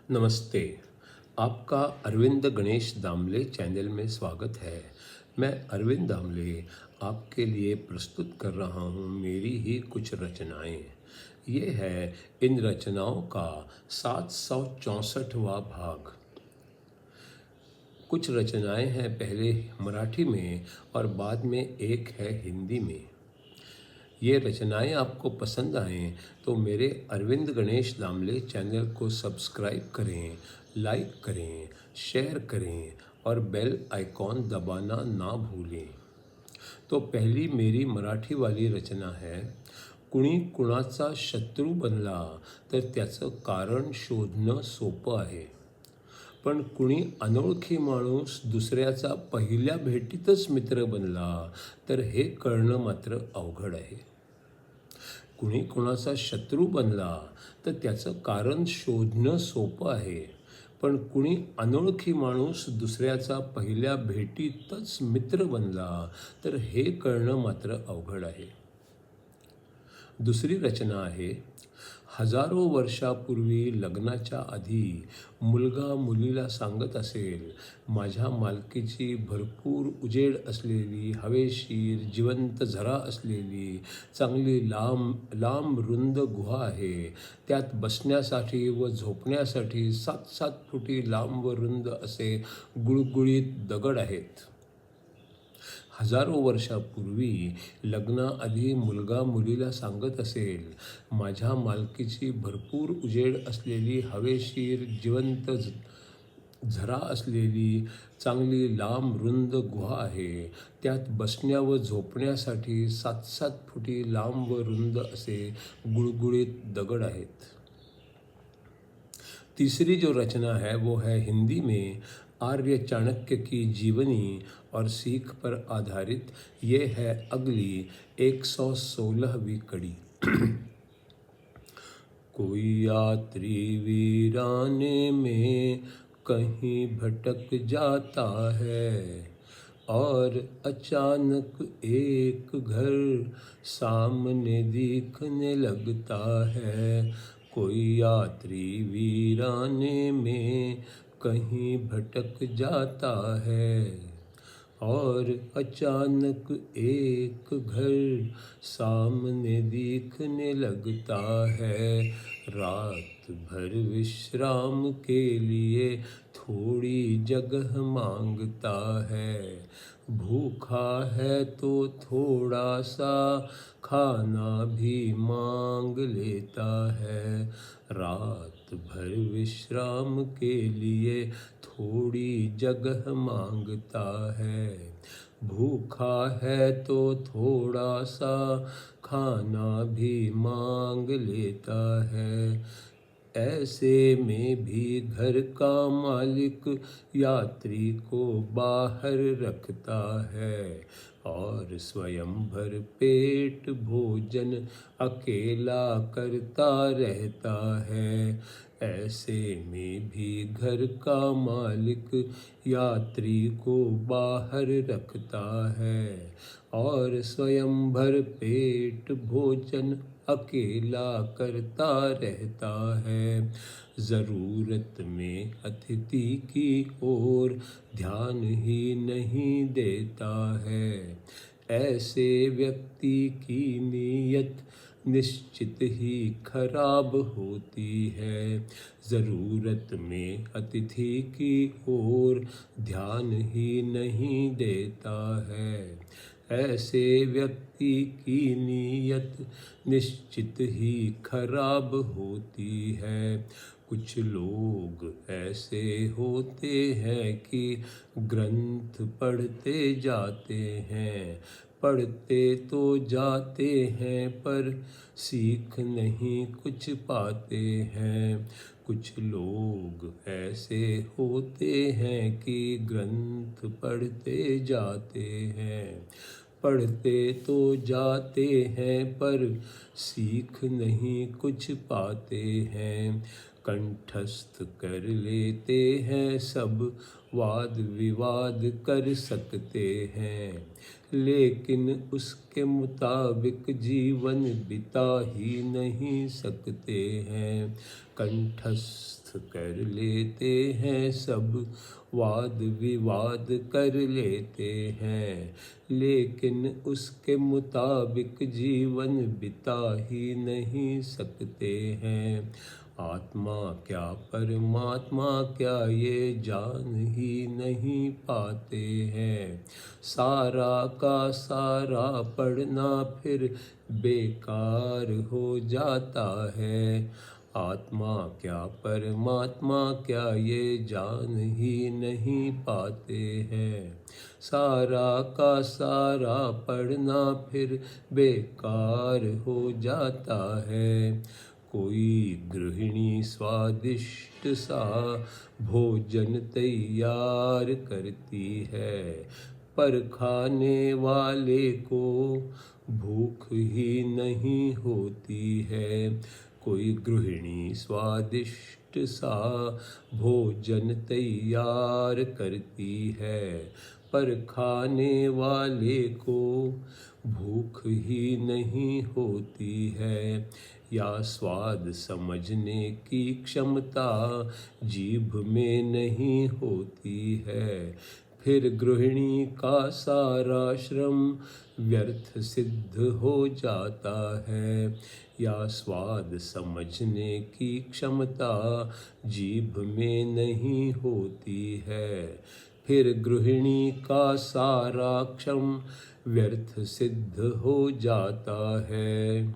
नमस्ते। आपका अरविंद गणेश दामले चैनल में स्वागत है। मैं अरविंद दामले आपके लिए प्रस्तुत कर रहा हूँ मेरी ही कुछ रचनाएं। ये है इन रचनाओं का 764वां भाग। कुछ रचनाएं हैं पहले मराठी में और बाद में एक है हिंदी में। ये रचनाएं आपको पसंद आएँ तो मेरे अरविंद गणेश दामले चैनल को सब्सक्राइब करें, लाइक करें, शेयर करें और बेल आइकॉन दबाना ना भूलें। तो पहली मेरी मराठी वाली रचना है, कुणी कुणाचा शत्रू बनला तर त्याचं कारण शोधणं सोपं आहे, पण कुणी अनोळखी माणूस दुसऱ्याचा पहिल्या भेटीतच मित्र बनला तर हे कळणं मात्र अवघड आहे. कुणी कोणाचा शत्रू बनला तर त्याचं कारण शोधणं सोपं आहे, पण कुणी अनोळखी माणूस दुसऱ्याचा पहिल्या भेटीतच मित्र बनला तर हे कळणं मात्र अवघड आहे. दुसरी रचना आहे, हजारो वर्षापूर्वी लग्नाच्या आधी मुलगा मुलीला सांगत असेल, माझ्या मालकीची भरपूर उजेड असलेली हवेशीर जिवंत झरा असलेली चांगली लांब लांब रुंद गुहा आहे, त्यात बसण्यासाठी व झोपण्यासाठी 7-7 फुटी लांब व रुंद असे गुळगुळीत दगड आहेत. हजारो वर्षापूर्वी लग्नाआधी मुलगा मुलीला सांगत असेल, माझ्या मालकीची भरपूर उजेड असलेली हवेशीर जिवंत झरा असलेली चांगली लांब रुंद गुहा आहे, त्यात बसण्या व झोपण्यासाठी 7-7 फुटी लांब व रुंद असे गुळगुळीत दगड आहेत. तीसरी जो रचना है वो है हिंदी में, आर्य चाणक्य की जीवनी और सीख पर आधारित। ये है अगली 116वीं कड़ी। कोई यात्री वीराने में कहीं भटक जाता है और अचानक एक घर सामने दिखने लगता है। कोई यात्री वीराने में कहीं भटक जाता है और अचानक एक घर सामने दिखने लगता है। रात भर विश्राम के लिए थोड़ी जगह मांगता है, भूखा है तो थोड़ा सा खाना भी मांग लेता है। रात भर विश्राम के लिए थोड़ी जगह मांगता है, भूखा है तो थोड़ा सा खाना भी मांग लेता है। ऐसे में भी घर का मालिक यात्री को बाहर रखता है और स्वयं भर पेट भोजन अकेला करता रहता है। ऐसे में भी घर का मालिक यात्री को बाहर रखता है और स्वयं भर पेट भोजन अकेला करता रहता है। ज़रूरत में अतिथि की ओर ध्यान ही नहीं देता है। ऐसे व्यक्ति की नीयत निश्चित ही खराब होती है। ज़रूरत में अतिथि की ओर ध्यान ही नहीं देता है। ऐसे व्यक्ति की नीयत निश्चित ही खराब होती है। कुछ लोग ऐसे होते हैं कि ग्रंथ पढ़ते जाते हैं, पढ़ते तो जाते हैं पर सीख नहीं कुछ पाते हैं। कुछ लोग ऐसे होते हैं कि ग्रंथ पढ़ते जाते हैं, पढ़ते तो जाते हैं पर सीख नहीं कुछ पाते हैं। कंठस्थ कर लेते हैं सब, वाद विवाद कर सकते हैं, लेकिन उसके मुताबिक जीवन बिता ही नहीं सकते हैं। कंठस्थ स्वस्थ कर लेते हैं सब, वाद विवाद कर लेते हैं, लेकिन उसके मुताबिक जीवन बिता ही नहीं सकते हैं। आत्मा क्या परमात्मा क्या ये जान ही नहीं पाते हैं। सारा का सारा पढ़ना फिर बेकार हो जाता है। आत्मा क्या परमात्मा क्या ये जान ही नहीं पाते हैं। सारा का सारा पढ़ना फिर बेकार हो जाता है। कोई गृहिणी स्वादिष्ट सा भोजन तैयार करती है, पर खाने वाले को भूख ही नहीं होती है। कोई गृहिणी स्वादिष्ट सा भोजन तैयार करती है, पर खाने वाले को भूख ही नहीं होती है। या स्वाद समझने की क्षमता जीभ में नहीं होती है, फिर गृहिणी का सारा श्रम व्यर्थ सिद्ध हो जाता है। या स्वाद समझने की क्षमता जीभ में नहीं होती है, फिर गृहिणी का सारा श्रम व्यर्थ सिद्ध हो जाता है।